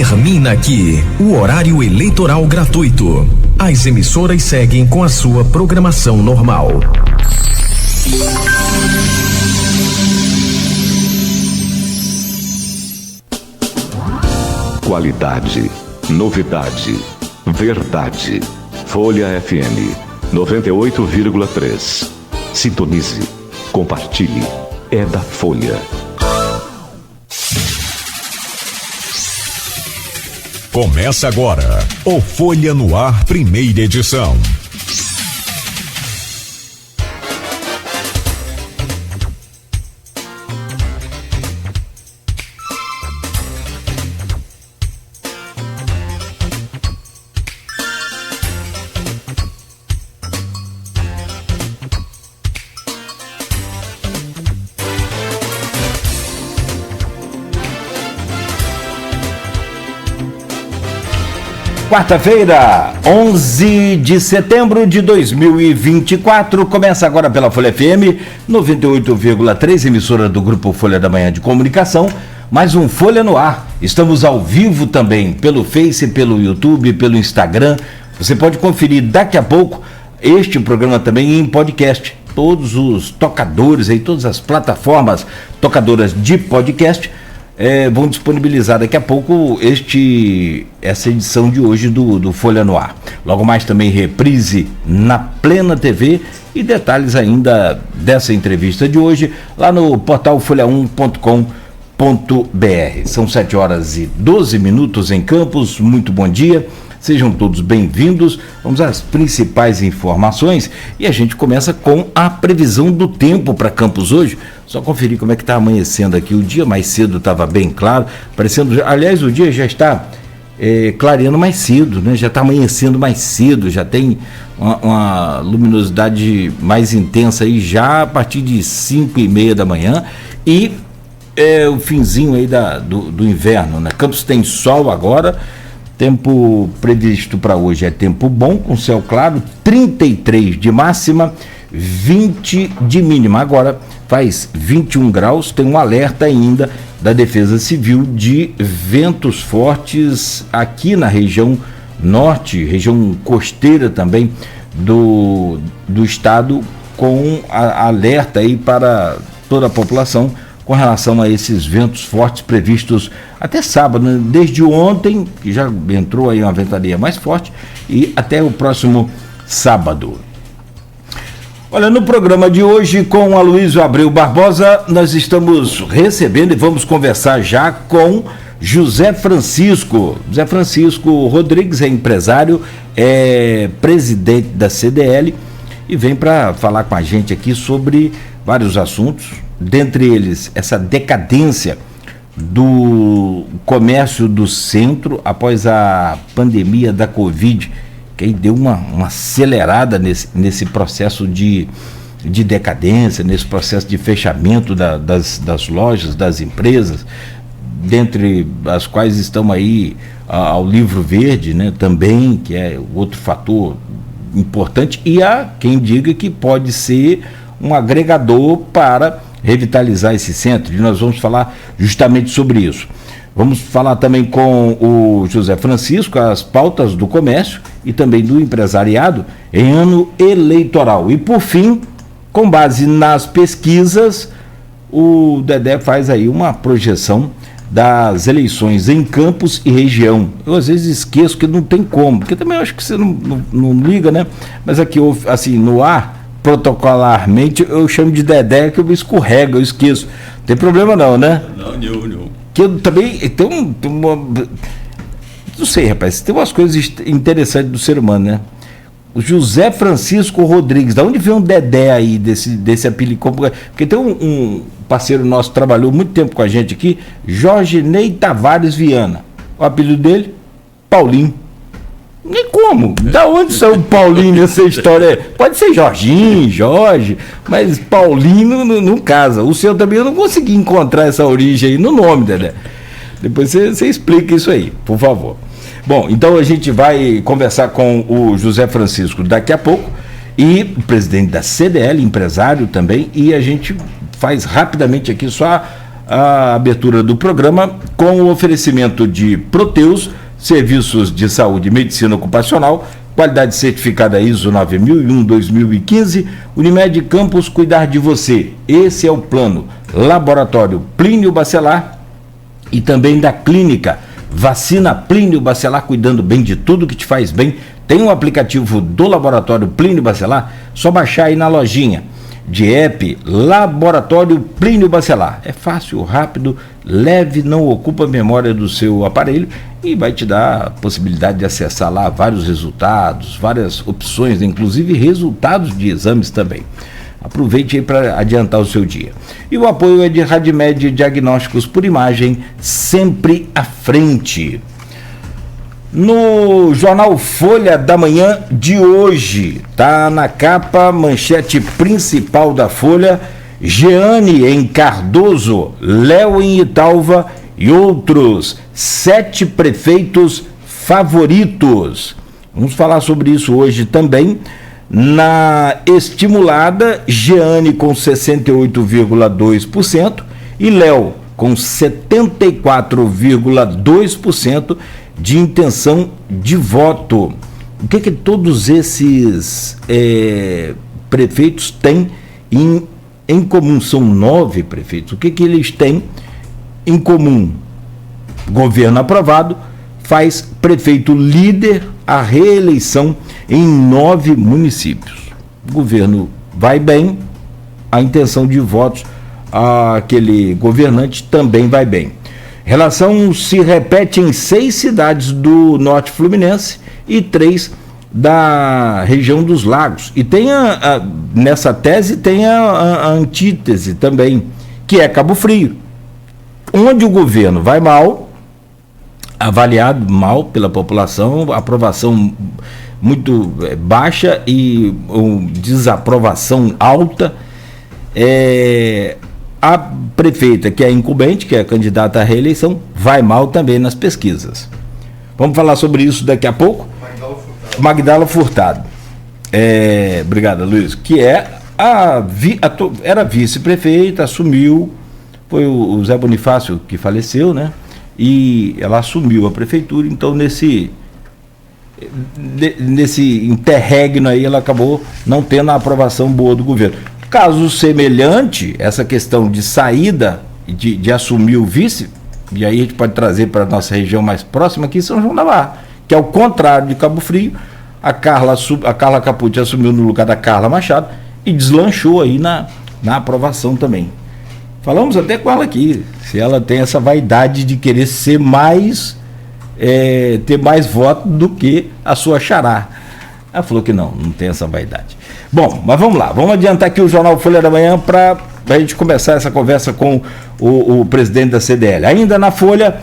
Termina aqui o horário eleitoral gratuito. As emissoras seguem com a sua programação normal. Qualidade, novidade, verdade. Folha FM 98,3. Sintonize, compartilhe. É da Folha. Começa agora o Folha no Ar, primeira edição. Quarta-feira, 11 de setembro de 2024, começa agora pela Folha FM 98,3, emissora do Grupo Folha da Manhã de Comunicação, mais um Folha no Ar. Estamos ao vivo também pelo Face, pelo YouTube, pelo Instagram. Você pode conferir daqui a pouco este programa também em podcast. Todos os tocadores aí, todas as plataformas tocadoras de podcast vão disponibilizar daqui a pouco essa edição de hoje do Folha no Ar. Logo mais também reprise na Plena TV e detalhes ainda dessa entrevista de hoje lá no portal folha1.com.br. São 7h12 em Campos. Muito bom dia. Sejam todos bem-vindos. Vamos às principais informações e a gente começa com a previsão do tempo para Campos hoje. Só conferir como é que está amanhecendo aqui. O dia mais cedo estava bem claro, aliás, o dia já está clareando mais cedo, né? Já está amanhecendo mais cedo, já tem uma luminosidade mais intensa aí já a partir de 5h30 da manhã e o finzinho aí do inverno, né? Campos tem sol agora. Tempo previsto para hoje é tempo bom, com céu claro, 33 de máxima, 20 de mínima. Agora faz 21 graus, tem um alerta ainda da Defesa Civil de ventos fortes aqui na região norte, região costeira também do estado, com alerta aí para toda a população com relação a esses ventos fortes previstos até sábado, né? Desde ontem, que já entrou aí uma ventania mais forte, e até o próximo sábado. Olha, no programa de hoje, com o Aloysio Abreu Barbosa, nós estamos recebendo e vamos conversar já com José Francisco. José Francisco Rodrigues é empresário, é presidente da CDL e vem para falar com a gente aqui sobre vários assuntos, dentre eles essa decadência do comércio do centro após a pandemia da Covid, que aí deu uma acelerada nesse processo de decadência, nesse processo de fechamento das lojas, das empresas, dentre as quais estão aí ao Livro Verde, né, também, que é outro fator importante, e há quem diga que pode ser um agregador para revitalizar esse centro, e nós vamos falar justamente sobre isso. Vamos falar também com o José Francisco as pautas do comércio e também do empresariado em ano eleitoral. E por fim, com base nas pesquisas, o Dedé faz aí uma projeção das eleições em Campos e região. Eu às vezes esqueço que não tem como, porque também eu acho que você não liga, né? Mas aqui, assim, no ar, protocolarmente, eu chamo de Dedé, que eu me escorrego, eu esqueço. Não tem problema não, né? Não. Que eu também tem uma... Não sei, rapaz, tem umas coisas interessantes do ser humano, né? O José Francisco Rodrigues, da onde vem um Dedé aí, desse apelido? Porque tem um parceiro nosso que trabalhou muito tempo com a gente aqui, Jorge Ney Tavares Viana. O apelido dele, Paulinho. Nem como? Da onde saiu o Paulinho nessa história? Pode ser Jorginho, Jorge, mas Paulinho não casa. O seu também eu não consegui encontrar essa origem aí no nome, Dedé. Depois você explica isso aí, por favor. Bom, então a gente vai conversar com o José Francisco daqui a pouco, e presidente da CDL, empresário também, e a gente faz rapidamente aqui só a abertura do programa com o oferecimento de Proteus, serviços de saúde e medicina ocupacional, qualidade certificada ISO 9001-2015, Unimed Campus, cuidar de você. Esse é o plano. Laboratório Plínio Bacelar e também da clínica Vacina Plínio Bacelar, cuidando bem de tudo que te faz bem. Tem um aplicativo do Laboratório Plínio Bacelar, só baixar aí na lojinha de app Laboratório Plínio Bacelar. É fácil, rápido, leve, não ocupa a memória do seu aparelho e vai te dar a possibilidade de acessar lá vários resultados, várias opções, inclusive resultados de exames também. Aproveite aí para adiantar o seu dia. E o apoio é de Radmed Diagnósticos por Imagem, sempre à frente. No jornal Folha da Manhã de hoje, tá na capa, manchete principal da Folha: Jeane em Cardoso, Léo em Italva e outros 7 prefeitos favoritos. Vamos falar sobre isso hoje também. Na estimulada, Jeane com 68,2% e Léo com 74,2% de intenção de voto. O que todos esses prefeitos têm em comum? São 9 prefeitos. O que eles têm em comum? Governo aprovado, faz prefeito líder a reeleição em 9 municípios. O governo vai bem, a intenção de votos aquele governante também vai bem. Relação se repete em 6 cidades do norte fluminense e 3 da região dos lagos. E tem nessa tese tem a antítese também, que é Cabo Frio, onde o governo vai mal, avaliado mal pela população, aprovação muito baixa e desaprovação alta. A prefeita, que é incumbente, que é candidata à reeleição, vai mal também nas pesquisas. Vamos falar sobre isso daqui a pouco. Magdala Furtado. Obrigado, Luiz. Que era vice-prefeita, assumiu, foi o Zé Bonifácio que faleceu, né? E ela assumiu a prefeitura, então nesse interregno aí ela acabou não tendo a aprovação boa do governo. Caso semelhante, essa questão de saída, de assumir o vice, e aí a gente pode trazer para a nossa região mais próxima aqui, São João da Barra, que é o contrário de Cabo Frio. A Carla Capucci assumiu no lugar da Carla Machado e deslanchou aí na aprovação também. Falamos até com ela aqui, se ela tem essa vaidade de querer ser mais, ter mais votos do que a sua xará. Ela falou que não tem essa vaidade. Bom, mas vamos lá, vamos adiantar aqui o Jornal Folha da Manhã para a gente começar essa conversa com o presidente da CDL. Ainda na Folha,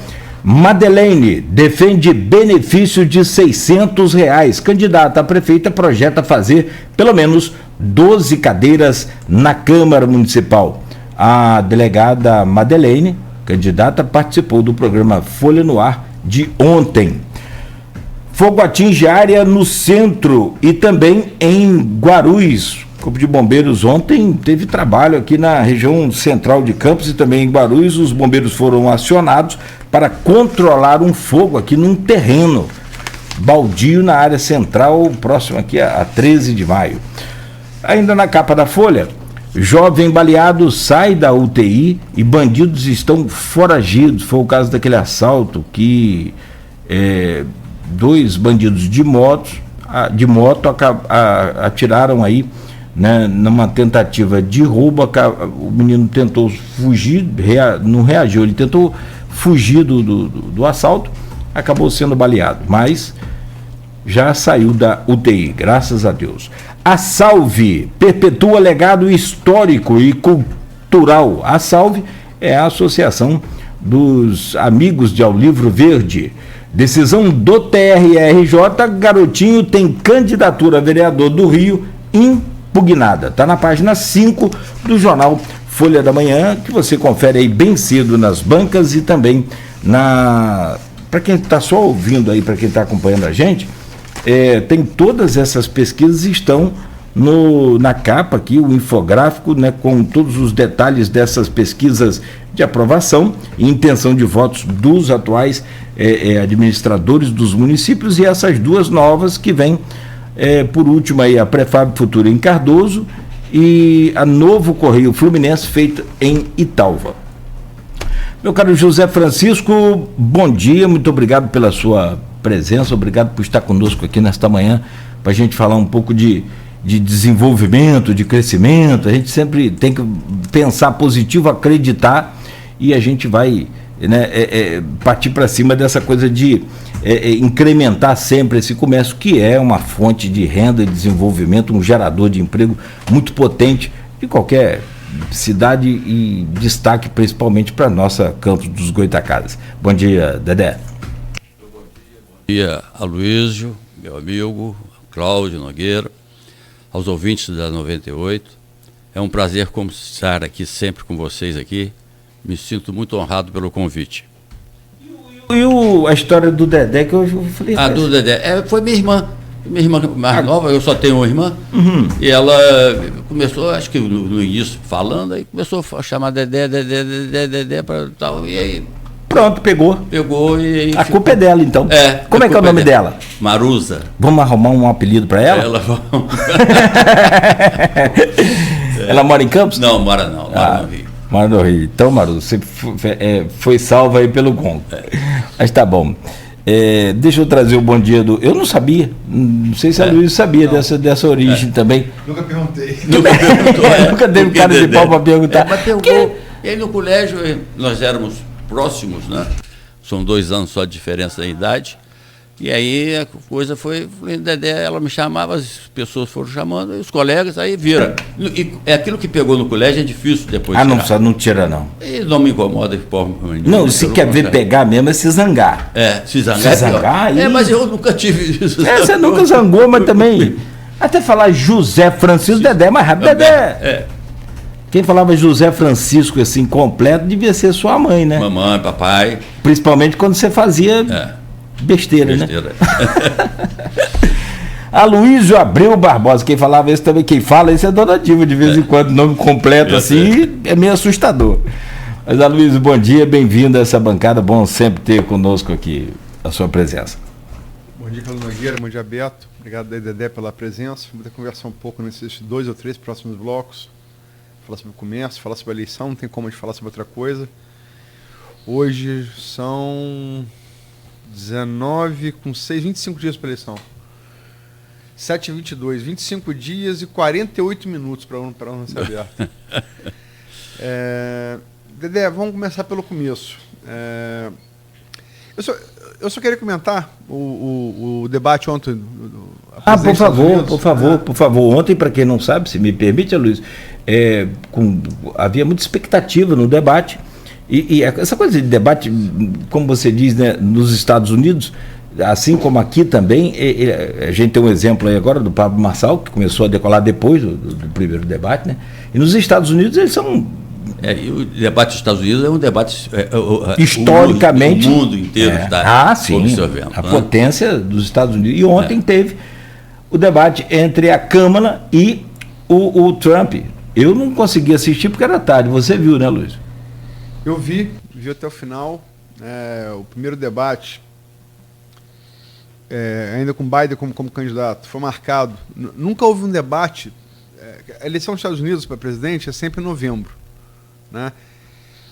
Madeleine defende benefício de R$600. Candidata a prefeita projeta fazer pelo menos 12 cadeiras na Câmara Municipal. A delegada Madeleine, candidata, participou do programa Folha no Ar de ontem. Fogo atinge área no centro e também em Guarulhos. O Corpo de Bombeiros ontem teve trabalho aqui na região central de Campos e também em Guarulhos. Os bombeiros foram acionados para controlar um fogo aqui num terreno baldio na área central, próximo aqui a 13 de maio. Ainda na capa da Folha, jovem baleado sai da UTI e bandidos estão foragidos. Foi o caso daquele assalto que 2 bandidos de moto atiraram aí, né, numa tentativa de roubo. O menino tentou fugir, não reagiu, ele tentou fugir do assalto, acabou sendo baleado, mas já saiu da UTI, graças a Deus. A Salve perpetua legado histórico e cultural. A Salve é a associação dos amigos de Ao Livro Verde. Decisão do TRRJ, Garotinho tem candidatura a vereador do Rio impugnada. Está na página 5 do jornal Folha da Manhã, que você confere aí bem cedo nas bancas e também para quem está só ouvindo aí, para quem está acompanhando a gente, tem todas essas pesquisas estão na capa aqui o infográfico, né, com todos os detalhes dessas pesquisas de aprovação e intenção de votos dos atuais administradores dos municípios e essas duas novas que vêm, por último aí a Prefab Futura em Cardoso e a Novo Correio Fluminense feita em Italva. Meu caro José Francisco, bom dia, muito obrigado pela sua presença, obrigado por estar conosco aqui nesta manhã para a gente falar um pouco de desenvolvimento, de crescimento. A gente sempre tem que pensar positivo, acreditar, e a gente vai, né, partir para cima dessa coisa de incrementar sempre esse comércio, que é uma fonte de renda e desenvolvimento, um gerador de emprego muito potente de qualquer cidade e destaque principalmente para a nossa Campos dos Goitacazes. Bom dia, Dedé. Bom dia, Aloysio, meu amigo, Cláudio Nogueira, aos ouvintes da 98. É um prazer estar aqui sempre com vocês aqui. Me sinto muito honrado pelo convite. E a história do Dedé que eu falei... Do Dedé, foi minha irmã mais nova, eu só tenho uma irmã, e ela começou, acho que no início, falando, aí começou a chamar Dedé para tal, e aí... Pronto, pegou e... A culpa é dela, então. Como é que é o nome dela? Marusa. Vamos arrumar um apelido para ela? Ela mora em Campos? Não, mora no Rio. Mora no Rio. Então, Marusa, você foi salva aí pelo Congo. Mas tá bom. Deixa eu trazer o bom dia do... Eu não sabia, não sei se a Luiz sabia dessa origem também. Nunca perguntei. Nunca teve cara de pau para perguntar. Mas perguntou. E aí no colégio, nós éramos próximos, né? São 2 anos só de diferença da idade. E aí a coisa foi, Dedé, ela me chamava, as pessoas foram chamando, e os colegas, aí vira. E aquilo que pegou no colégio é difícil depois tirar. Não tira não. E não me incomoda de forma nenhuma. Não, se quer ver pegar mesmo é se zangar. Se zangar. Mas eu nunca tive isso. Você nunca zangou, mas também... Até falar José Francisco, Dedé é mais rápido. Dedé. Quem falava José Francisco assim completo devia ser sua mãe, né? Mamãe, papai. Principalmente quando você fazia besteira, né? Aloysio Abreu Barbosa, quem falava isso também, quem fala isso é Dona Dilma, de vez em quando, nome completo assim, é meio assustador. Mas Aloysio, bom dia, bem-vindo a essa bancada, bom sempre ter conosco aqui a sua presença. Bom dia, Carlos Nogueira, bom dia, Beto, obrigado, Dedé, pela presença. Vamos conversar um pouco nesses 2 ou 3 próximos blocos, falar sobre o comércio, falar sobre a eleição, não tem como a gente falar sobre outra coisa. Hoje são 19 com 6, 25 dias para a eleição. 7h22, 25 dias e 48 minutos para não ser aberto. Dedé, vamos começar pelo começo. Eu só queria comentar o debate ontem. Por favor. Ontem, para quem não sabe, se me permite, Luiz, havia muita expectativa no debate. E essa coisa de debate, como você diz, né, nos Estados Unidos, assim como aqui também, a gente tem um exemplo aí agora do Pablo Marçal, que começou a decolar depois do primeiro debate, né? E nos Estados Unidos eles são... E o debate dos Estados Unidos é um debate... historicamente... O mundo inteiro está observando. A potência dos Estados Unidos. E ontem teve o debate entre a Câmara e o Trump. Eu não consegui assistir porque era tarde. Você viu, né, Luiz? Eu vi até o final. O primeiro debate, ainda com Biden como candidato, foi marcado. Nunca houve um debate. A eleição dos Estados Unidos para presidente é sempre em novembro, né?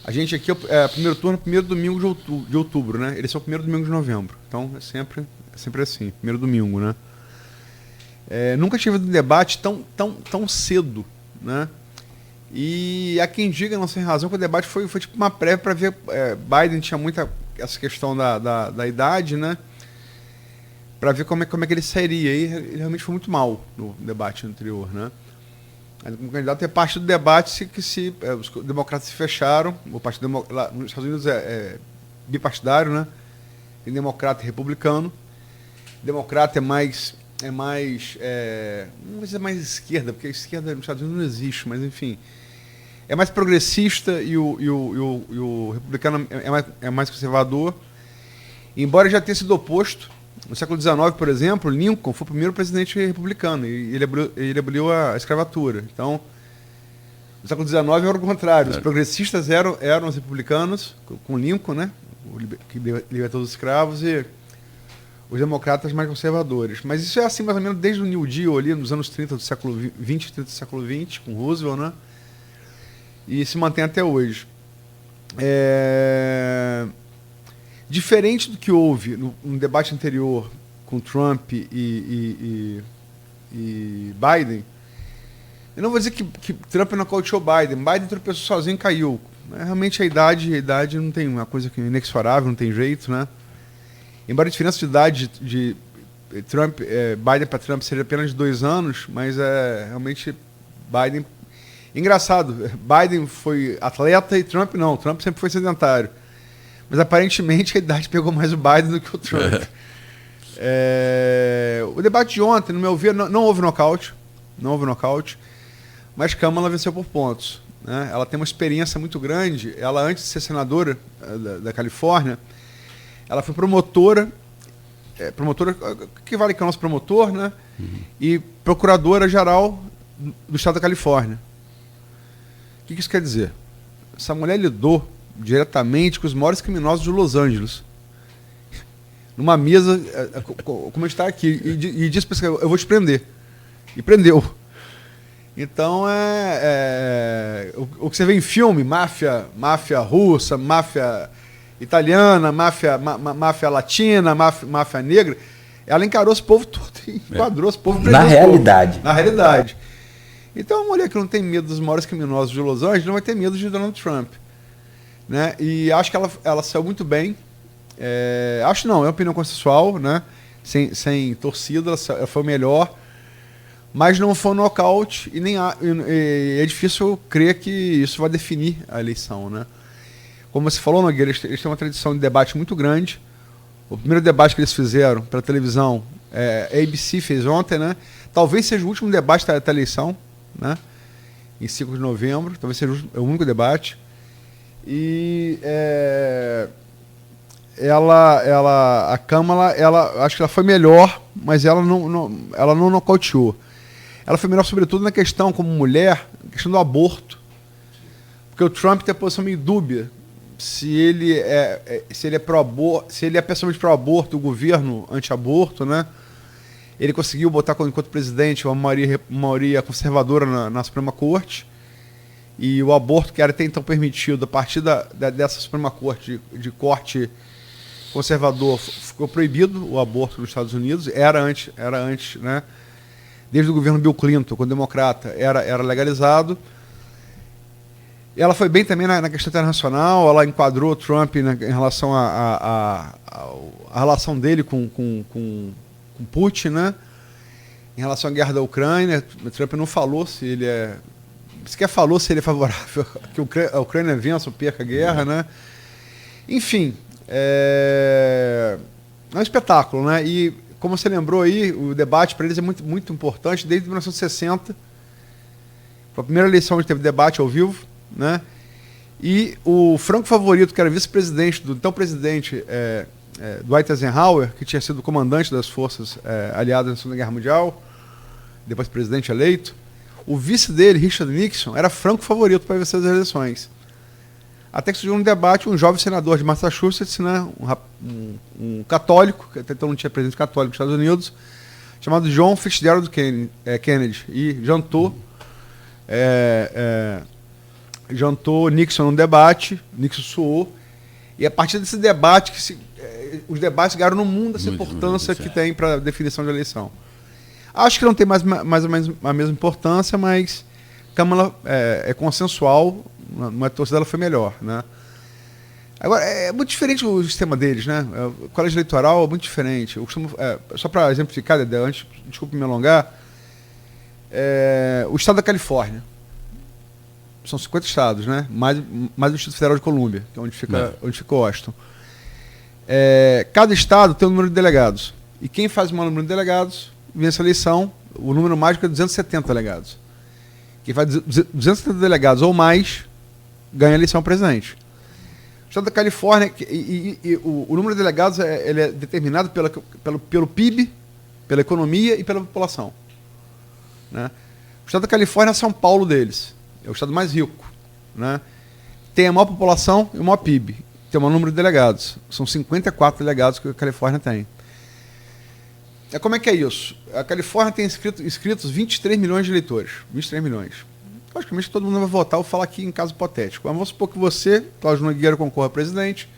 A gente aqui primeiro turno, primeiro domingo de outubro, né? Eles são o primeiro domingo de novembro. Então é sempre assim, primeiro domingo, né? Nunca tive um debate tão cedo, né? E há quem diga, não sem razão, que o debate foi tipo uma prévia para ver. Biden tinha muita essa questão da idade, né? Para ver como é que ele sairia. E ele realmente foi muito mal no debate anterior, né? Como candidato, é parte do debate que os democratas se fecharam. O partido lá nos Estados Unidos é bipartidário, né? Tem democrata e republicano. Democrata é mais não vou dizer mais esquerda, porque a esquerda nos Estados Unidos não existe, mas enfim, é mais progressista e o republicano é mais conservador. Embora já tenha sido oposto, No século XIX, por exemplo, Lincoln foi o primeiro presidente republicano e ele aboliu a escravatura. Então, no século XIX era o contrário. Os progressistas eram os republicanos, com Lincoln, né, que libertou os escravos, e os democratas mais conservadores. Mas isso é assim mais ou menos desde o New Deal, ali nos anos 30 do século XX, 30 do século XX, com Roosevelt, né? E se mantém até hoje. Diferente do que houve no debate anterior com Trump e Biden, eu não vou dizer que Trump nocauteou Biden. Biden tropeçou sozinho e caiu. Realmente a idade não tem uma coisa que é inexorável, não tem jeito, né? Embora a diferença de idade de Biden para Trump seja apenas de 2 anos, mas realmente Biden... Engraçado, Biden foi atleta e Trump não. Trump sempre foi sedentário. Mas aparentemente a idade pegou mais o Biden do que o Trump. O debate de ontem, no meu ver, não houve nocaute. Não houve nocaute. Mas Kamala venceu por pontos, né? Ela tem uma experiência muito grande. Ela, antes de ser senadora da Califórnia, ela foi promotora, que vale que é o nosso promotor, né? E procuradora-geral do estado da Califórnia. O que isso quer dizer? Essa mulher lidou diretamente com os maiores criminosos de Los Angeles. Numa mesa, como a gente está aqui, e disse para esse cara, eu vou te prender. E prendeu. Então, o que você vê em filme, máfia russa, máfia italiana, máfia latina, máfia negra, ela encarou esse povo todo e enquadrou esse povo. Na realidade. Na realidade. Então, uma mulher que não tem medo dos maiores criminosos de Los Angeles não vai ter medo de Donald Trump. Né? E acho que ela saiu muito bem. Acho não, é uma opinião consensual, né? Sem torcida, ela foi melhor. Mas não foi um nocaute e é difícil crer que isso vai definir a eleição, né? Como você falou, Nogueira, eles têm uma tradição de debate muito grande. O primeiro debate que eles fizeram para a televisão, a ABC fez ontem, né? Talvez seja o último debate da eleição, né? Em 5 de novembro, talvez seja o único debate. E a Kamala, acho que ela foi melhor, mas ela não nocauteou. Ela foi melhor, sobretudo, na questão, como mulher, na questão do aborto. Porque o Trump tem a posição meio dúbia se ele é pró-aborto, se ele é pessoalmente pró-aborto, o governo anti-aborto, né? Ele conseguiu botar, enquanto presidente, uma maioria conservadora na Suprema Corte. E o aborto, que era até então permitido, a partir dessa Suprema Corte de corte conservador, ficou proibido o aborto nos Estados Unidos. Era antes, né? Desde o governo Bill Clinton, quando democrata, era legalizado. Ela foi bem também na questão internacional. Ela enquadrou o Trump em relação à relação dele com Putin, né? Em relação à guerra da Ucrânia. O Trump não falou se ele sequer falou se ele é favorável que a Ucrânia vença ou perca a guerra, né? Enfim, é um espetáculo, né? E, como você lembrou aí, o debate para eles é muito, muito importante. Desde 1960, foi a primeira eleição onde teve debate ao vivo, né? E o franco favorito, que era vice-presidente do então presidente Dwight Eisenhower, que tinha sido comandante das forças aliadas na Segunda Guerra Mundial, depois presidente eleito, o vice dele, Richard Nixon, era franco favorito para vencer as eleições. Até que surgiu um debate, um jovem senador de Massachusetts, né, um católico, que até então não tinha presidente católico nos Estados Unidos, chamado John Fitzgerald Kennedy, e jantou Nixon num debate, Nixon suou, e a partir desse debate, os debates ganharam no mundo essa importância que tem para a definição de eleição. Acho que não tem mais ou menos a mesma importância, mas Kamala é consensual, a torcida dela foi melhor, né? Agora, é muito diferente o sistema deles, né? O colégio eleitoral é muito diferente. Eu costumo, só para exemplificar, antes, desculpe me alongar, o estado da Califórnia. São 50 estados, né? Mais o Distrito Federal de Colômbia, que é onde fica Washington. Cada estado tem um número de delegados. E quem faz o maior número de delegados vence a eleição. O número mágico é 270 delegados. Quem faz 270 delegados ou mais ganha a eleição presidente. O estado da Califórnia, o número de delegados ele é determinado pelo PIB, pela economia e pela população. Né? O estado da Califórnia é São Paulo deles. É o estado mais rico. Né? Tem a maior população e o maior PIB. Tem o maior número de delegados. São 54 delegados que a Califórnia tem. Como é que é isso? A Califórnia tem inscritos 23 milhões de eleitores. 23 milhões. Logicamente todo mundo vai votar, eu vou falar aqui em caso hipotético. Mas vamos supor que você, Cláudio Nogueira, concorra a presidente,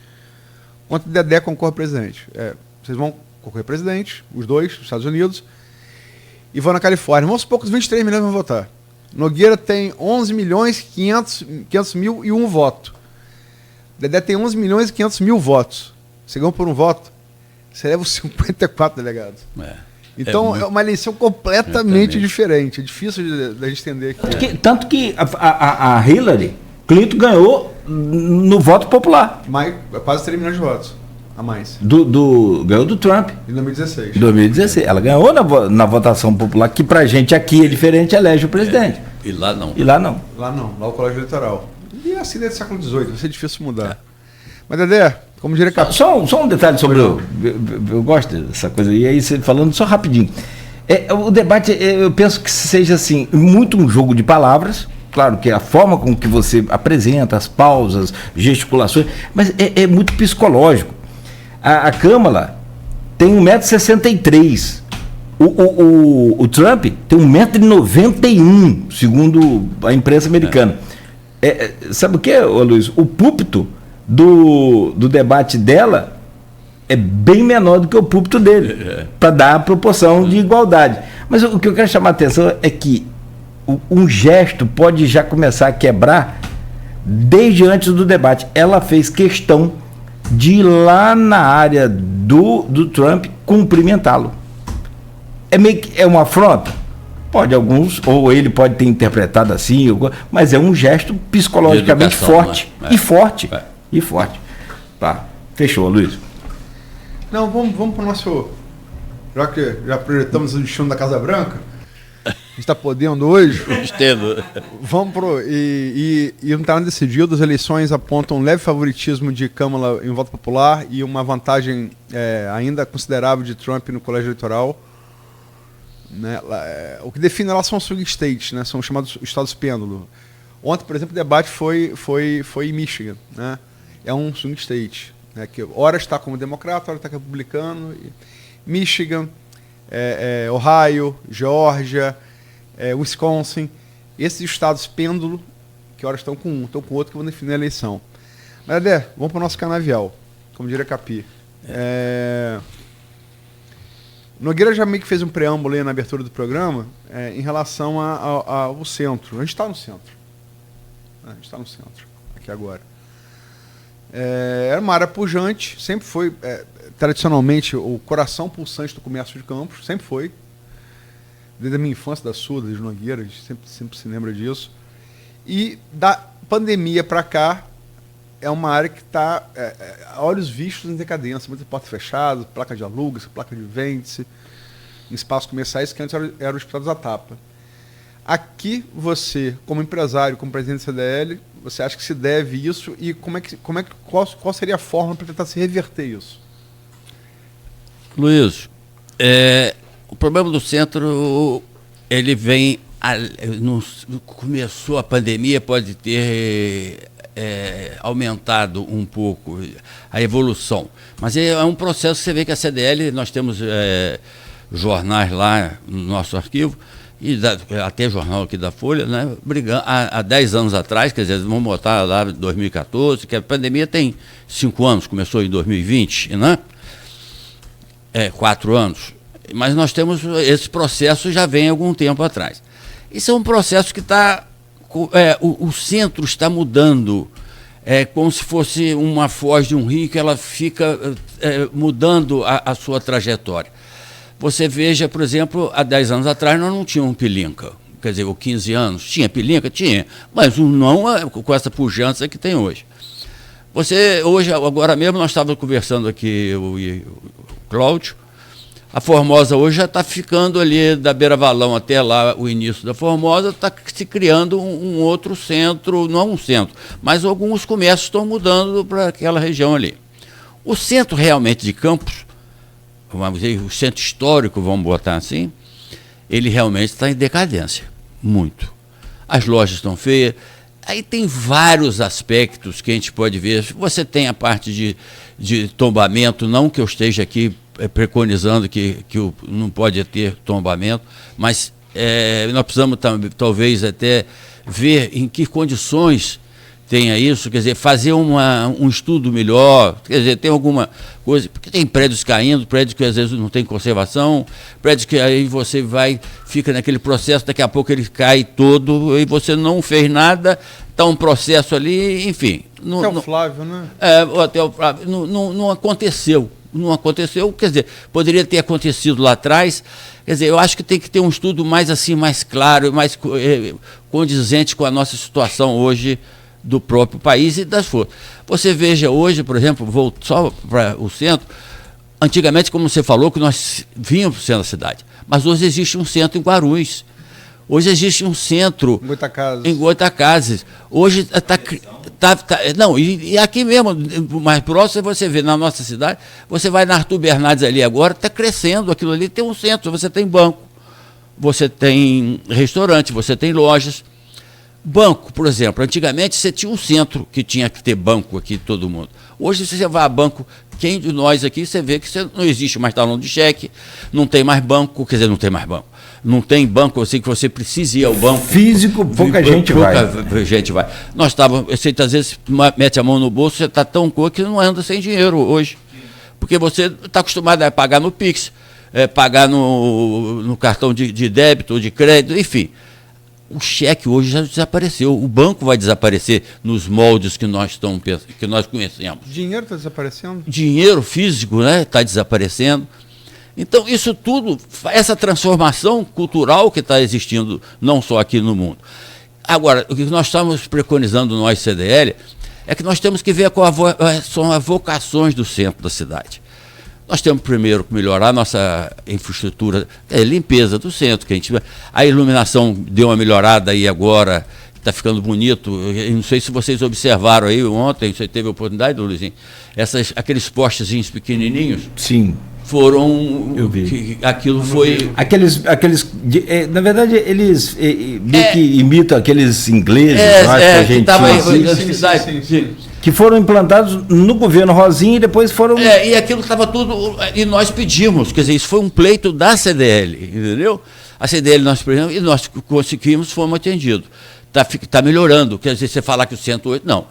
enquanto Dedé concorra a presidente. Vocês vão concorrer a presidente, os dois, dos Estados Unidos, e vão na Califórnia. Vamos supor que os 23 milhões vão votar. Nogueira tem 11 milhões 500 mil e um voto. Dedé tem 11 milhões e 500 mil votos. Você ganhou por um voto, você leva os 54 delegados. Então é uma eleição completamente diferente. É difícil da gente entender aqui. Tanto que a Hillary Clinton ganhou no voto popular. Mais, quase 3 milhões de votos a mais. Ganhou do Trump. Em 2016. 2016. Ela ganhou na votação popular, que pra gente aqui é diferente, elege o presidente. E lá não. E lá não. Lá não, lá o colégio eleitoral. E assim desde o século XVIII, vai ser difícil mudar. Mas, Dedé, como diria Capitão. Só um detalhe sobre eu gosto dessa coisa. E aí, você falando só rapidinho. O debate, eu penso que seja assim, muito um jogo de palavras. Claro que a forma com que você apresenta, as pausas, gesticulações, mas é muito psicológico. A Câmara tem 1,63 m. O Trump tem 1,91 m, segundo a imprensa americana. Sabe o que, Luiz? O púlpito do debate dela é bem menor do que o púlpito dele, para dar a proporção de igualdade. Mas o que eu quero chamar a atenção é que um gesto pode já começar a quebrar desde antes do debate. Ela fez questão de ir lá na área do Trump cumprimentá-lo. É uma afronta? Pode alguns, ou ele pode ter interpretado assim, mas é um gesto psicologicamente forte, né? E forte. Tá, fechou, Luiz. Não, vamos para o nosso... Já que já projetamos o destino da Casa Branca, a gente está podendo hoje. Vamos pro... E não está nada decidido, as eleições apontam um leve favoritismo de Câmara em voto popular e uma vantagem ainda considerável de Trump no colégio eleitoral. Né? O que define elas são swing states, né? São chamados estados pêndulo. Ontem, por exemplo, o debate foi em Michigan, né? É um swing state, né? Que ora está como democrata, ora está como republicano. Michigan, Ohio, Geórgia, Wisconsin, esses estados pêndulo, que ora estão com um, estão com outro, que vão definir a eleição. Mas, Adé, vamos para o nosso canavial, como diria Capi. Nogueira já meio que fez um preâmbulo aí na abertura do programa em relação ao centro. A gente está no centro. A gente está no centro, aqui agora. Era uma área pujante, sempre foi, tradicionalmente, o coração pulsante do comércio de Campos, sempre foi. Desde a minha infância, da sua, de Nogueira, a gente sempre se lembra disso. E da pandemia para cá, é uma área que está, a olhos vistos, em decadência. Muita porta fechada, placa de alugas, placa de vende-se, em espaços comerciais que antes eram disputados à tapa. Aqui, você, como empresário, como presidente do CDL, você acha que se deve isso e qual seria a forma para tentar se reverter isso? Luiz, o problema do centro, ele vem, começou a pandemia, pode ter aumentado um pouco a evolução, mas é um processo. Você vê que a CDL, nós temos jornais lá no nosso arquivo, e até jornal aqui da Folha, né, brigando há 10 anos atrás, quer dizer, vamos botar lá 2014, que a pandemia tem 5 anos, começou em 2020, né? 4 anos. Mas nós temos esse processo, já vem há algum tempo atrás. Isso é um processo que está... o centro está mudando, como se fosse uma foz de um rio que ela fica mudando a sua trajetória. Você veja, por exemplo, há 10 anos atrás nós não tínhamos Pilinca. Quer dizer, ou 15 anos. Tinha Pilinca? Tinha. Mas não com essa pujança que tem hoje. Hoje, agora mesmo, nós estávamos conversando aqui, o Cláudio, A Formosa hoje já está ficando ali da Beira Valão até lá, o início da Formosa, está se criando um outro centro, não um centro, mas alguns comércios estão mudando para aquela região ali. O centro realmente de Campos, vamos dizer, o centro histórico, vamos botar assim, ele realmente está em decadência, muito. As lojas estão feias, aí tem vários aspectos que a gente pode ver. Você tem a parte de tombamento, não que eu esteja aqui preconizando que não pode ter tombamento, mas nós precisamos talvez até ver em que condições tenha isso, quer dizer, fazer um estudo melhor, quer dizer, tem alguma coisa, porque tem prédios caindo, prédios que às vezes não tem conservação, prédios que aí você fica naquele processo, daqui a pouco ele cai todo e você não fez nada, está um processo ali, enfim. Até o Flávio, né? Até o Flávio, não aconteceu. Não aconteceu, quer dizer, poderia ter acontecido lá atrás, quer dizer, eu acho que tem que ter um estudo mais assim, mais claro, mais condizente com a nossa situação hoje do próprio país e das forças. Você veja hoje, por exemplo, vou só para o centro, antigamente, como você falou, que nós vínhamos para o centro da cidade, mas hoje existe um centro em Guarulhos, hoje existe um centro em Goitacazes, hoje não, e aqui mesmo, mais próximo, você vê na nossa cidade, você vai na Arthur Bernardes ali agora, está crescendo, aquilo ali tem um centro, você tem banco, você tem restaurante, você tem lojas. Banco, por exemplo, antigamente você tinha um centro que tinha que ter banco aqui, todo mundo. Hoje você vai a banco, quem de nós aqui, você vê que não existe mais talão de cheque, não tem mais banco, quer dizer, não tem mais banco. Não tem banco assim que você precise ir ao banco. Físico, pouca gente vai. Nós estávamos, você às vezes mete a mão no bolso, você está tão coisa que não anda sem dinheiro hoje. Porque você está acostumado a pagar no Pix, pagar no cartão de débito ou de crédito, enfim. O cheque hoje já desapareceu. O banco vai desaparecer nos moldes que nós conhecemos. Dinheiro está desaparecendo? Dinheiro físico, né, está desaparecendo. Então, isso tudo, essa transformação cultural que está existindo, não só aqui no mundo. Agora, o que nós estamos preconizando, nós, CDL, é que nós temos que ver quais são as vocações do centro da cidade. Nós temos primeiro que melhorar a nossa infraestrutura, limpeza do centro, a iluminação deu uma melhorada aí agora, está ficando bonito. Eu não sei se vocês observaram aí ontem, você teve a oportunidade, Luizinho, aqueles postezinhos pequenininhos. Sim. Foram. Eu vi. Aquilo foi. Na verdade, eles meio que imitam aqueles ingleses, que foram implantados no governo Rosinha e depois foram. E aquilo estava tudo. E nós pedimos, quer dizer, isso foi um pleito da CDL, entendeu? A CDL nós pedimos e nós conseguimos, fomos atendidos. Está melhorando, quer dizer, você falar que o 108, não.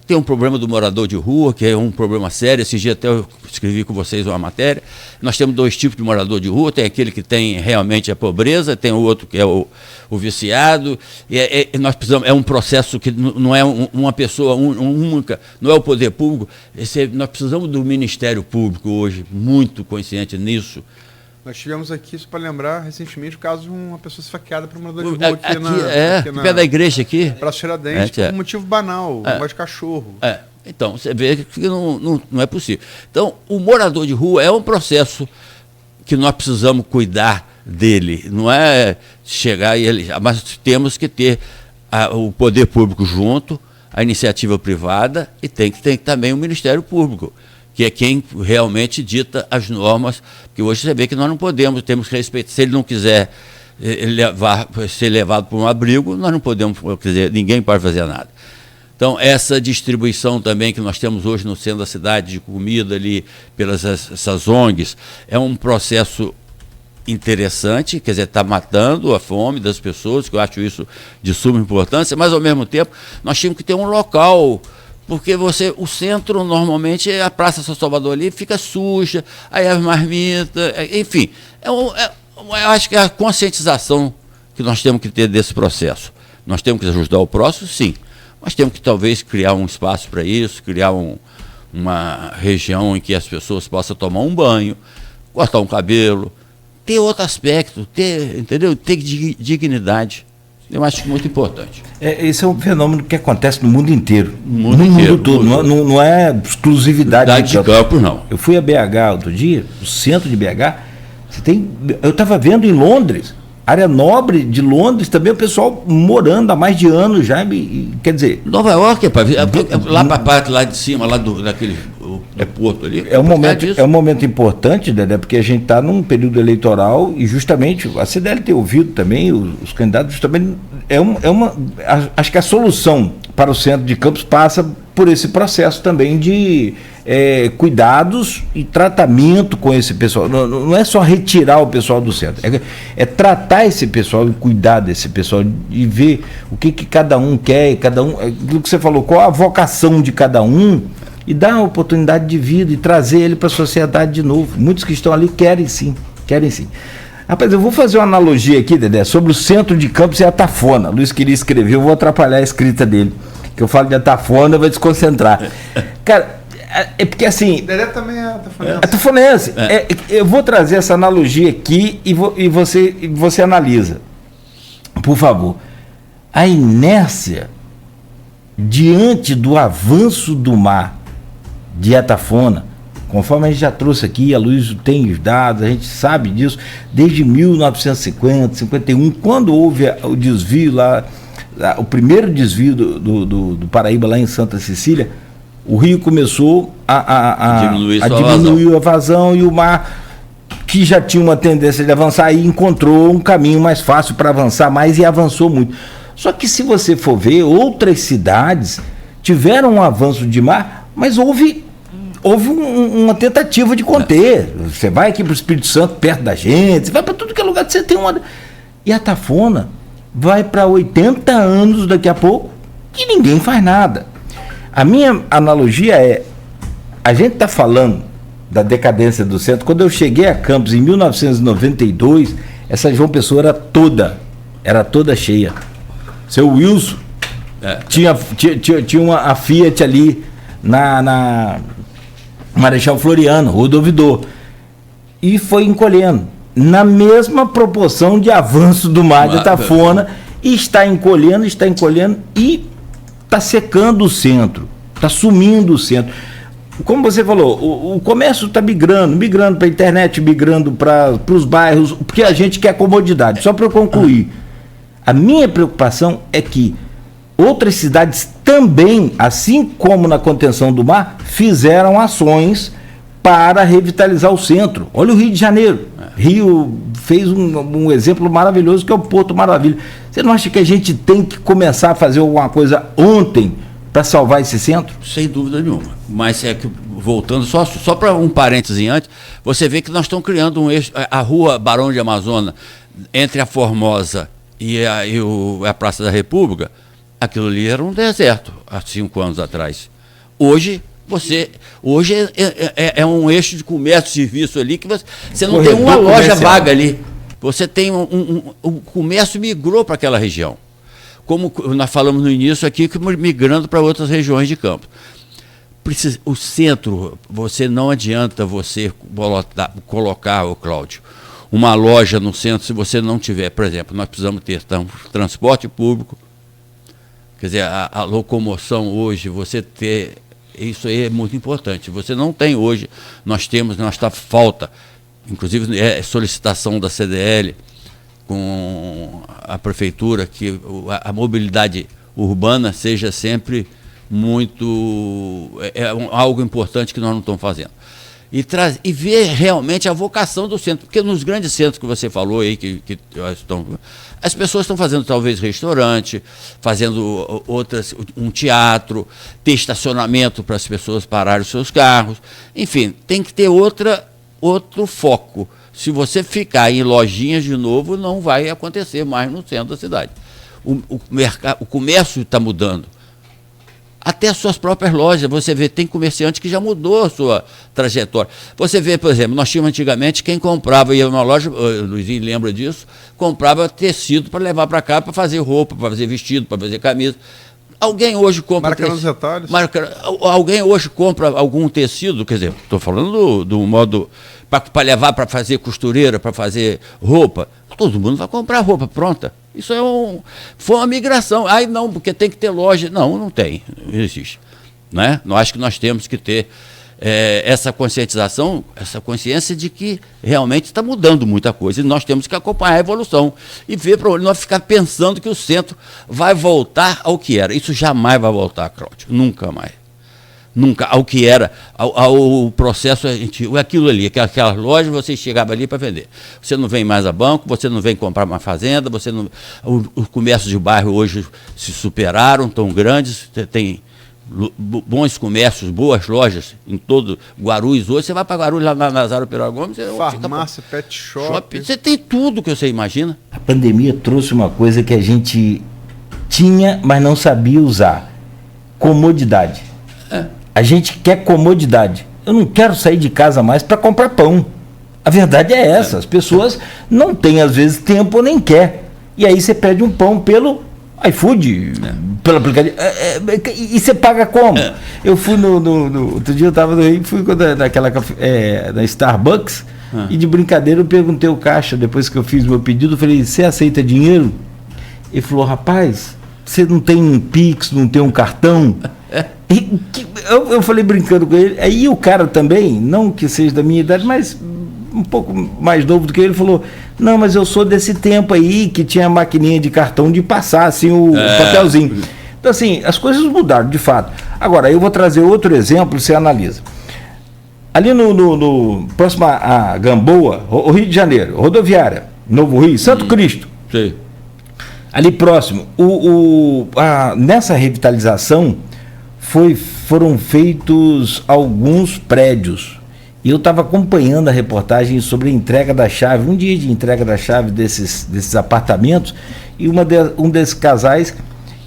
Tem um problema do morador de rua, que é um problema sério. Esse dia até eu escrevi com vocês uma matéria. Nós temos dois tipos de morador de rua. Tem aquele que tem realmente a pobreza, tem o outro que é o viciado. Nós precisamos, é um processo que não é uma pessoa única, não é o poder público. Nós precisamos do Ministério Público hoje, muito consciente nisso. Nós tivemos aqui, só para lembrar, recentemente, o caso de uma pessoa esfaqueada por um morador de rua aqui pé da igreja aqui. Praça Tiradentes, por um motivo banal, um de cachorro. Então, você vê que não é possível. Então, o morador de rua é um processo que nós precisamos cuidar dele. Não é chegar e ele... Mas temos que ter o poder público junto, a iniciativa privada e tem que ter também o Ministério Público, que é quem realmente dita as normas, porque hoje você vê que nós não podemos, temos que respeitar. Se ele não quiser ser levado para um abrigo, nós não podemos, quer dizer, ninguém pode fazer nada. Então, essa distribuição também que nós temos hoje no centro da cidade, de comida ali, pelas essas ONGs, é um processo interessante, quer dizer, está matando a fome das pessoas, que eu acho isso de suma importância, mas, ao mesmo tempo, nós tínhamos que ter um local... Porque o centro, normalmente, a Praça São Salvador ali fica suja, aí as marmitas, enfim. Eu acho que é a conscientização que nós temos que ter desse processo. Nós temos que ajudar o próximo, sim, mas temos que talvez criar um espaço para isso, criar uma região em que as pessoas possam tomar um banho, cortar um cabelo, ter outro aspecto, entendeu? Ter dignidade. Eu acho muito importante. Esse é um fenômeno que acontece no mundo inteiro. No mundo todo. Não é exclusividade de Campos, não. Eu fui a BH outro dia, no centro de BH, Eu estava vendo em Londres, área nobre de Londres, também o pessoal morando há mais de anos já, quer dizer... Nova York, lá para a parte lá de cima, lá daquele porto ali. É um momento importante, Dedé, porque a gente está num período eleitoral e justamente a CDL tem ouvido também, os candidatos também, acho que a solução para o centro de Campos passa por esse processo também de cuidados e tratamento com esse pessoal. Não é só retirar o pessoal do centro, é tratar esse pessoal e cuidar desse pessoal e ver o que cada um quer, aquilo que você falou, qual a vocação de cada um, e dar uma oportunidade de vida e trazer ele para a sociedade de novo. Muitos que estão ali querem sim. Rapaz, eu vou fazer uma analogia aqui, Dedé, sobre o centro de Campos e a Atafona. Luiz queria escrever, eu vou atrapalhar a escrita dele, que eu falo de Atafona, vai desconcentrar. Cara, é porque assim... Dedé também é atafonense. Atafonense. Eu vou trazer essa analogia aqui e você analisa. Por favor. A inércia diante do avanço do mar de Atafona, conforme a gente já trouxe aqui, a Luiz tem os dados, a gente sabe disso, desde 1950, 51, quando houve o desvio lá, o primeiro desvio do Paraíba lá em Santa Cecília, o rio começou a diminuir a vazão e o mar, que já tinha uma tendência de avançar, aí encontrou um caminho mais fácil para avançar mais e avançou muito. Só que se você for ver, outras cidades tiveram um avanço de mar, mas houve uma tentativa de conter. Você vai aqui para o Espírito Santo, perto da gente, você vai para tudo que é lugar que você tem uma... E a Atafona vai para 80 anos daqui a pouco e ninguém faz nada. A minha analogia é, a gente está falando da decadência do centro. Quando eu cheguei a Campos em 1992, essa João Pessoa era toda cheia. Seu Wilson tinha a Fiat ali na Marechal Floriano, Rodovidor, e foi encolhendo na mesma proporção de avanço do mar de Atafona, e está encolhendo e está secando o centro, está sumindo o centro. Como você falou, o comércio está migrando para a internet, migrando para os bairros, porque a gente quer comodidade. Só para eu concluir, a minha preocupação é que outras cidades também, assim como na contenção do mar, fizeram ações para revitalizar o centro. Olha o Rio de Janeiro. Rio fez um exemplo maravilhoso, que é o Porto Maravilha. Você não acha que a gente tem que começar a fazer alguma coisa ontem para salvar esse centro? Sem dúvida nenhuma. Mas é que, voltando, só para um parêntese antes, você vê que nós estamos criando um eixo, a rua Barão de Amazonas, entre a Formosa e a Praça da República, aquilo ali era um deserto há 5 anos atrás. Hoje é um eixo de comércio e serviço ali que você não tem uma loja vaga ali. Você tem o comércio migrou para aquela região. Como nós falamos no início aqui, que migrando para outras regiões de Campos. O centro, não adianta você colocar, Cláudio, uma loja no centro se você não tiver, por exemplo, nós precisamos ter transporte público, quer dizer, a locomoção hoje, você ter, isso aí é muito importante. Você não tem hoje, nós está falta, inclusive é solicitação da CDL com a prefeitura, que a mobilidade urbana seja sempre muito, algo importante que nós não estamos fazendo. E ver realmente a vocação do centro, porque nos grandes centros que você falou aí, as pessoas estão fazendo talvez restaurante, fazendo um teatro, ter estacionamento para as pessoas pararem os seus carros, enfim, tem que ter outro foco. Se você ficar em lojinhas de novo, não vai acontecer mais no centro da cidade. O comércio está mudando. Até as suas próprias lojas, você vê, tem comerciante que já mudou a sua trajetória. Você vê, por exemplo, nós tínhamos antigamente quem comprava, ia numa loja, o Luizinho lembra disso, comprava tecido para levar para cá, para fazer roupa, para fazer vestido, para fazer camisa. Alguém hoje compra... Marcando os detalhes. Alguém hoje compra algum tecido, quer dizer, estou falando do modo... para levar para fazer costureira, para fazer roupa. Todo mundo vai comprar roupa pronta. Isso foi uma migração. Ai, não, porque tem que ter loja. Não tem, não existe. Né? Eu acho que nós temos que ter essa conscientização, essa consciência de que realmente está mudando muita coisa e nós temos que acompanhar a evolução e ver para onde nós ficar pensando que o centro vai voltar ao que era. Isso jamais vai voltar, Cláudio, nunca mais. Nunca, ao que era, ao processo antigo, aquilo ali, aquelas lojas, você chegava ali para vender. Você não vem mais a banco, você não vem comprar uma fazenda, os comércios de bairro hoje se superaram, tão grandes, tem bons comércios, boas lojas em todo Guarulhos. Hoje você vai para Guarulhos, lá na Nazário Pereira Gomes, farmácia, pet shop. Você tem tudo que você imagina. A pandemia trouxe uma coisa que a gente tinha, mas não sabia usar: comodidade. A gente quer comodidade. Eu não quero sair de casa mais para comprar pão. A verdade é essa. As pessoas não têm, às vezes, tempo ou nem quer. E aí você pede um pão pelo iFood, pelo aplicativo. E você paga como? Eu fui outro dia eu estava no Rio, fui na Starbucks e de brincadeira eu perguntei ao caixa, depois que eu fiz meu pedido, eu falei: você aceita dinheiro? Ele falou: rapaz, você não tem um Pix, não tem um cartão? Eu falei brincando com ele. Aí o cara também, não que seja da minha idade, mas um pouco mais novo do que ele, falou: não, mas eu sou desse tempo aí que tinha a maquininha de cartão de passar assim o papelzinho. Então assim, as coisas mudaram de fato. Agora eu vou trazer outro exemplo, você analisa. Ali no próximo a Gamboa, o Rio de Janeiro, rodoviária, Novo Rio, Santo Cristo. Sim. Ali próximo, nessa revitalização foram feitos alguns prédios. E eu estava acompanhando a reportagem sobre a entrega da chave, um dia de entrega da chave desses apartamentos, e um desses casais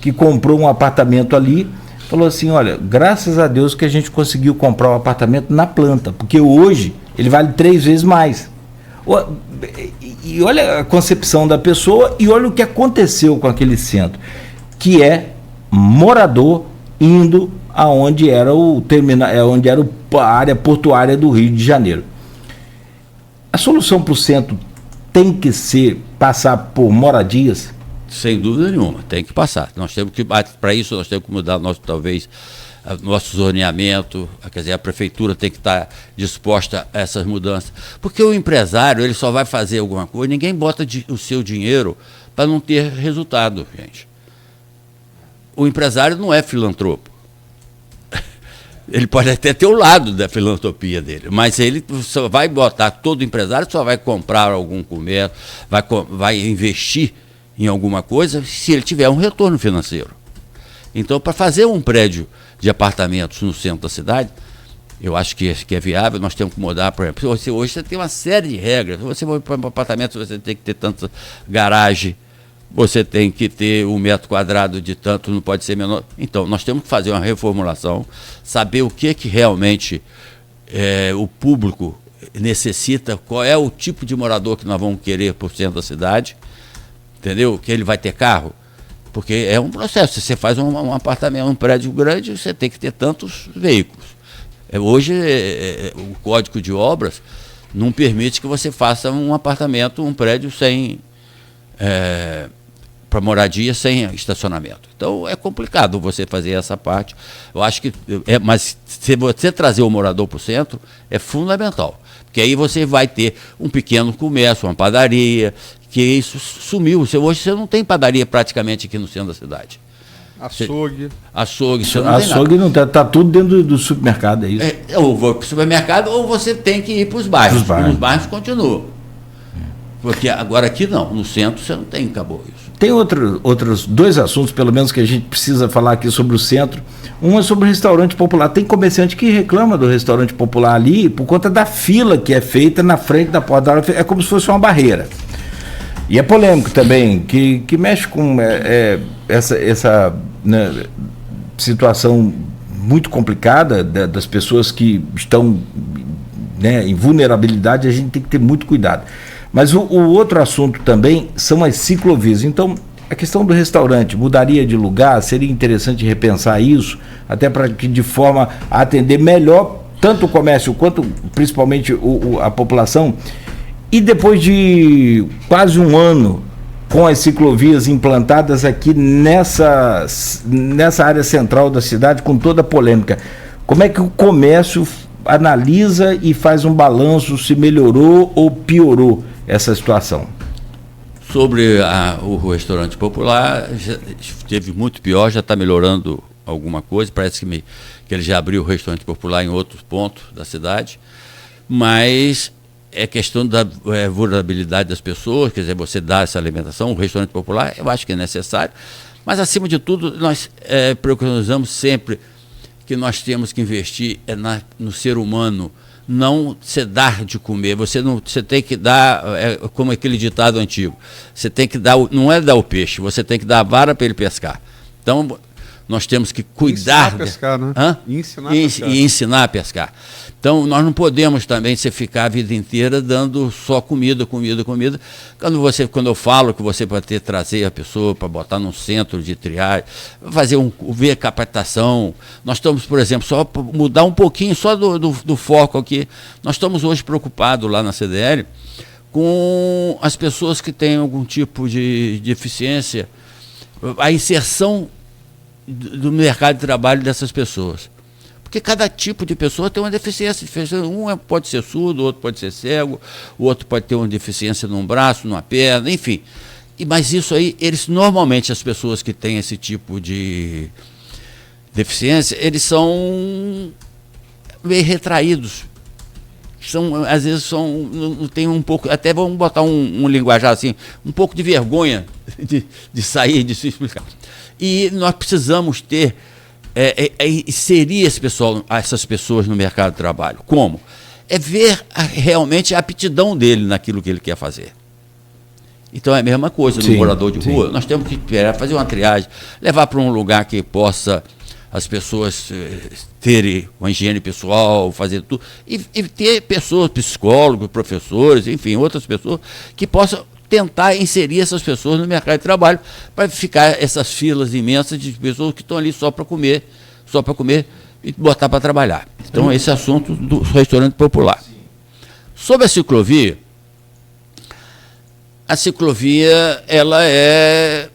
que comprou um apartamento ali falou assim: olha, graças a Deus que a gente conseguiu comprar um apartamento na planta, porque hoje ele vale 3 vezes mais. E olha a concepção da pessoa e olha o que aconteceu com aquele centro, que é morador indo aonde era o terminal, onde era a área portuária do Rio de Janeiro. A solução para o centro tem que ser passar por moradias? Sem dúvida nenhuma, tem que passar. Nós temos que, para isso, nós temos que mudar nosso zoneamento, quer dizer, a prefeitura tem que estar disposta a essas mudanças. Porque o empresário, ele só vai fazer alguma coisa, ninguém bota o seu dinheiro para não ter resultado, gente. O empresário não é filantropo. Ele pode até ter o lado da filantropia dele, mas ele só vai botar, todo empresário só vai comprar algum comércio, vai investir em alguma coisa se ele tiver um retorno financeiro. Então, para fazer um prédio de apartamentos no centro da cidade, eu acho que é viável, nós temos que mudar. Por exemplo, hoje você tem uma série de regras. Você vai para um apartamento, você tem que ter tanta garagem, você tem que ter 1 metro quadrado de tanto, não pode ser menor. Então, nós temos que fazer uma reformulação, saber o que realmente o público necessita, qual é o tipo de morador que nós vamos querer para o centro da cidade, entendeu? Que ele vai ter carro, porque é um processo. Se você faz um apartamento, um prédio grande, você tem que ter tantos veículos. Hoje, o Código de Obras não permite que você faça um apartamento, um prédio sem... para moradia sem estacionamento. Então é complicado você fazer essa parte. Eu acho que mas se você trazer o morador para o centro é fundamental, porque aí você vai ter um pequeno comércio, uma padaria, que isso sumiu. Hoje você não tem padaria praticamente aqui no centro da cidade. Açougue. Açougue não está tudo dentro do supermercado, é isso? Ou vou para o supermercado ou você tem que ir para os bairros. Os bairros continuam. Porque agora aqui não, no centro você não tem, acabou isso. Tem outros 2 assuntos, pelo menos, que a gente precisa falar aqui sobre o centro. Um é sobre o restaurante popular. Tem comerciante que reclama do restaurante popular ali por conta da fila que é feita na frente da porta. É como se fosse uma barreira. E é polêmico também, que mexe com essa né, situação muito complicada das pessoas que estão, né, em vulnerabilidade. A gente tem que ter muito cuidado. Mas o outro assunto também são as ciclovias. Então, a questão do restaurante mudaria de lugar, seria interessante repensar isso, até para que, de forma a atender melhor tanto o comércio quanto principalmente a população. E depois de quase 1 ano com as ciclovias implantadas aqui nessa área central da cidade, com toda a polêmica, como é que o comércio analisa e faz um balanço se melhorou ou piorou essa situação. Sobre o restaurante popular, já esteve muito pior, já está melhorando alguma coisa, parece que ele já abriu o restaurante popular em outros pontos da cidade, mas é questão da vulnerabilidade das pessoas, quer dizer, você dá essa alimentação, o restaurante popular, eu acho que é necessário, mas acima de tudo, nós preconizamos sempre que nós temos que investir no ser humano, não se dar de comer, você tem que dar, como aquele ditado antigo, você tem que dar, não é dar o peixe, você tem que dar a vara para ele pescar. Então, nós temos que cuidar... Ensinar a pescar, né? E ensinar a pescar. Então, nós não podemos também ficar a vida inteira dando só comida. Quando eu falo que você pode trazer a pessoa para botar num centro de triagem, ver capacitação. Nós estamos, por exemplo, só para mudar um pouquinho, só do foco aqui, nós estamos hoje preocupados lá na CDL com as pessoas que têm algum tipo de deficiência, a inserção do mercado de trabalho dessas pessoas. Porque cada tipo de pessoa tem uma deficiência. Um pode ser surdo, o outro pode ser cego, o outro pode ter uma deficiência num braço, numa perna, enfim. Mas isso aí, normalmente as pessoas que têm esse tipo de deficiência, eles são meio retraídos. Às vezes tem um pouco, até vamos botar um linguajar assim, um pouco de vergonha de sair, de se explicar. E nós precisamos inserir essas pessoas no mercado de trabalho. Como? É ver realmente a aptidão dele naquilo que ele quer fazer. Então é a mesma coisa no morador de rua. Nós temos que fazer uma triagem, levar para um lugar que possa as pessoas terem uma higiene pessoal, fazer tudo, e ter pessoas, psicólogos, professores, enfim, outras pessoas que possam tentar inserir essas pessoas no mercado de trabalho, para ficar essas filas imensas de pessoas que estão ali só para comer e botar para trabalhar. Então, esse é o assunto do restaurante popular. Sobre a ciclovia, ela é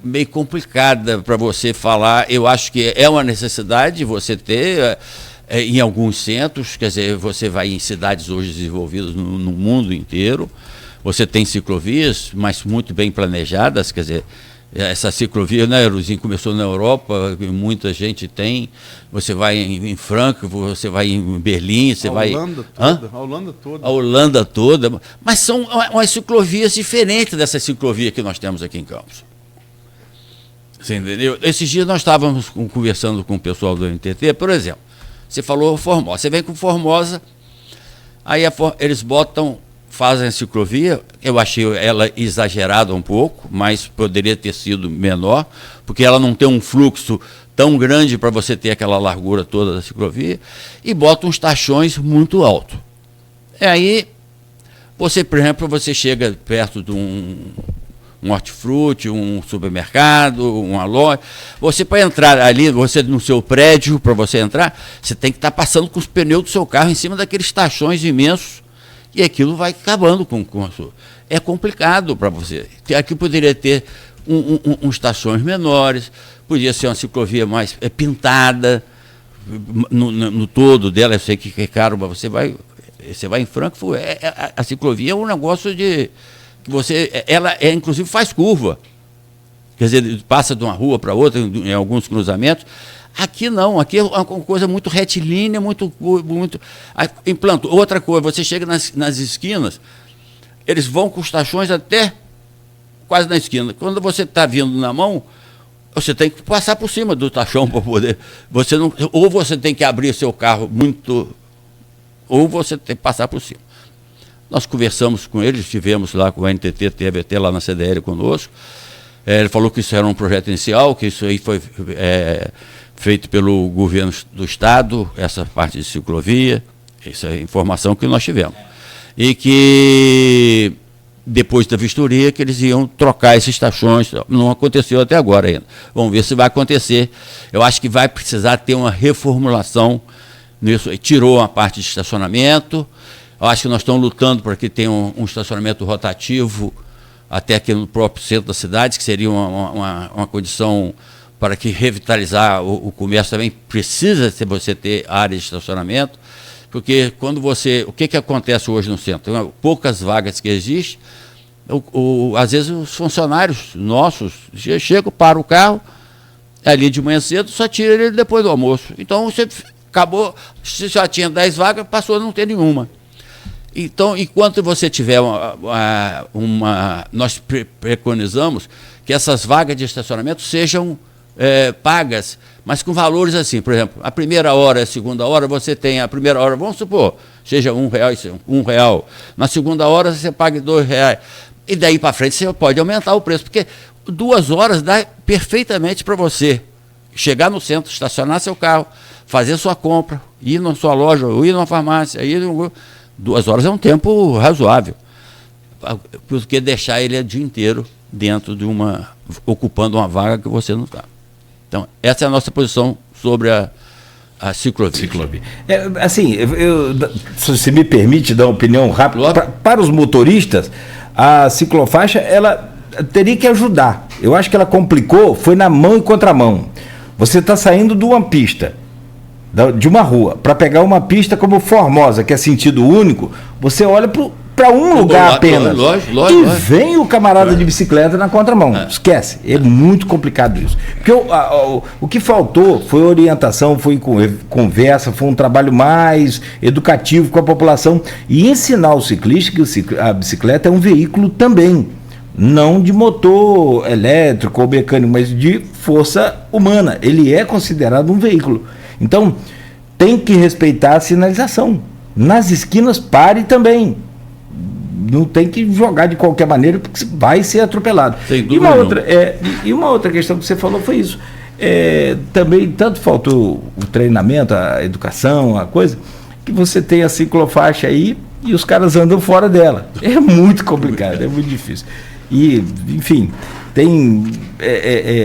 meio complicada para você falar. Eu acho que é uma necessidade você ter em alguns centros, quer dizer, você vai em cidades hoje desenvolvidas no mundo inteiro, você tem ciclovias, mas muito bem planejadas, quer dizer, essa ciclovia, né, Eruzinho, começou na Europa, muita gente tem, você vai em Frankfurt, você vai em Berlim, você vai... A Holanda toda, mas são umas ciclovias diferentes dessa ciclovia que nós temos aqui em Campos. Você entendeu? Esses dias nós estávamos conversando com o pessoal do NTT, por exemplo, você falou Formosa, você vem com Formosa, aí eles fazem a ciclovia, eu achei ela exagerada um pouco, mas poderia ter sido menor, porque ela não tem um fluxo tão grande para você ter aquela largura toda da ciclovia, e botam uns tachões muito altos. E aí, você, por exemplo, você chega perto de um hortifruti, um supermercado, uma loja. Você, para entrar ali, você no seu prédio, para você entrar, você tem que estar passando com os pneus do seu carro em cima daqueles tachões imensos, e aquilo vai acabando com a sua. É complicado para você. Aqui poderia ter uns tachões menores, podia ser uma ciclovia mais pintada, no todo dela. Eu sei que é caro, mas você vai em Frankfurt, a ciclovia é um negócio de... ela inclusive faz curva, quer dizer, passa de uma rua para outra em alguns cruzamentos. Aqui não, aqui é uma coisa muito retilínea, muito implanto. Outra coisa, você chega nas esquinas, eles vão com os tachões até quase na esquina. Quando você está vindo na mão, você tem que passar por cima do tachão para poder. Ou você tem que abrir seu carro muito, ou você tem que passar por cima. Nós conversamos com eles, estivemos lá com o NTT, teve até lá na CDL conosco. Ele falou que isso era um projeto inicial, que isso aí foi feito pelo governo do Estado, essa parte de ciclovia, essa é a informação que nós tivemos. E que depois da vistoria que eles iam trocar esses tachões, não aconteceu até agora ainda. Vamos ver se vai acontecer. Eu acho que vai precisar ter uma reformulação nisso. Tirou uma parte de estacionamento. Eu acho que nós estamos lutando para que tenha um estacionamento rotativo até aqui no próprio centro da cidade, que seria uma condição para que revitalizar o comércio também precisa você ter área de estacionamento, porque quando o que acontece hoje no centro? Tem poucas vagas que existem, às vezes os funcionários nossos chegam, param o carro, ali de manhã cedo, só tira ele depois do almoço. Então você acabou, se já tinha 10 vagas, passou a não ter nenhuma. Então, enquanto você tiver nós preconizamos que essas vagas de estacionamento sejam pagas, mas com valores assim, por exemplo, a primeira hora e a segunda hora, você tem a primeira hora, vamos supor, seja R$1, na segunda hora você paga R$2, e daí para frente você pode aumentar o preço, porque 2 horas dá perfeitamente para você chegar no centro, estacionar seu carro, fazer sua compra, ir na sua loja, ou ir numa farmácia, 2 horas é um tempo razoável, porque deixar ele o dia inteiro dentro de ocupando uma vaga que você não está. Então, essa é a nossa posição sobre a ciclovia. Assim, se você me permite dar uma opinião rápida, para os motoristas, a ciclofaixa, ela teria que ajudar. Eu acho que ela complicou, foi na mão e contramão. Você está saindo de uma pista, de uma rua, para pegar uma pista como Formosa, que é sentido único, você olha para um lugar apenas. Lógico. Vem o camarada de bicicleta na contramão. Esquece. É muito complicado isso. Porque o que faltou foi orientação, foi conversa, foi um trabalho mais educativo com a população e ensinar o ciclista que a bicicleta é um veículo também. Não de motor elétrico ou mecânico, mas de força humana. Ele é considerado um veículo. Então, tem que respeitar a sinalização. Nas esquinas, pare também. Não tem que jogar de qualquer maneira, porque vai ser atropelado. E uma outra questão que você falou foi isso. Também, tanto faltou o treinamento, a educação, a coisa, que você tem a ciclofaixa aí e os caras andam fora dela. É muito complicado, é muito difícil. E, enfim, tem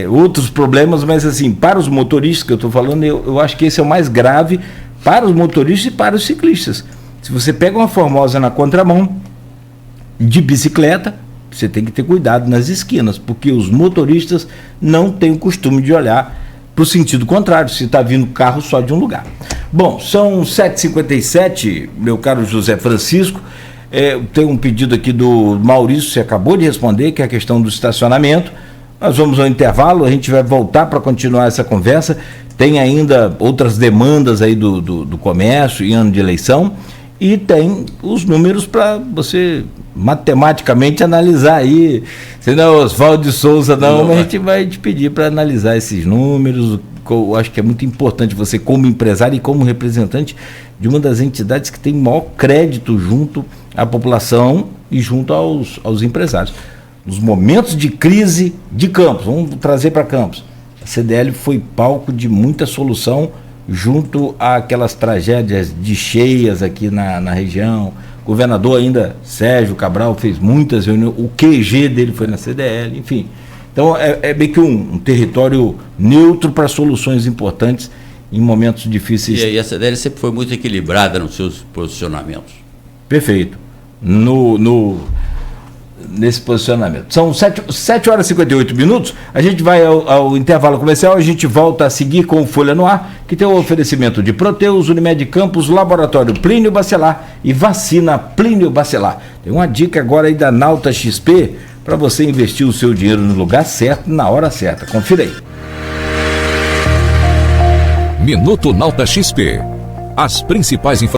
outros problemas, mas assim, para os motoristas que eu estou falando, eu acho que esse é o mais grave para os motoristas e para os ciclistas. Se você pega uma Formosa na contramão, de bicicleta, você tem que ter cuidado nas esquinas, porque os motoristas não têm o costume de olhar para o sentido contrário, se está vindo carro só de um lugar. Bom, são 7h57, meu caro José Francisco. Tem um pedido aqui do Maurício, você acabou de responder, que é a questão do estacionamento. Nós vamos ao intervalo, a gente vai voltar para continuar essa conversa. Tem ainda outras demandas aí do comércio em ano de eleição, e tem os números para você matematicamente analisar aí. Se não é Oswaldo de Souza não, mas a gente vai te pedir para analisar esses números. Eu acho que é muito importante você, como empresário e como representante de uma das entidades que tem maior crédito junto à população e junto aos empresários. Nos momentos de crise de Campos, vamos trazer para Campos, a CDL foi palco de muita solução junto àquelas tragédias de cheias aqui na região. O governador ainda, Sérgio Cabral, fez muitas reuniões, o QG dele foi na CDL, enfim. Então é meio que um território neutro para soluções importantes em momentos difíceis. E a CDL sempre foi muito equilibrada nos seus posicionamentos. Perfeito. Nesse posicionamento. São 7 horas e 58 minutos. A gente vai ao intervalo comercial, a gente volta a seguir com o Folha no Ar, que tem o oferecimento de Proteus, Unimed Campos, Laboratório Plínio Bacelar e Vacina Plínio Bacelar. Tem uma dica agora aí da Nauta XP para você investir o seu dinheiro no lugar certo, na hora certa. Confira aí. Minuto Nauta XP. As principais informações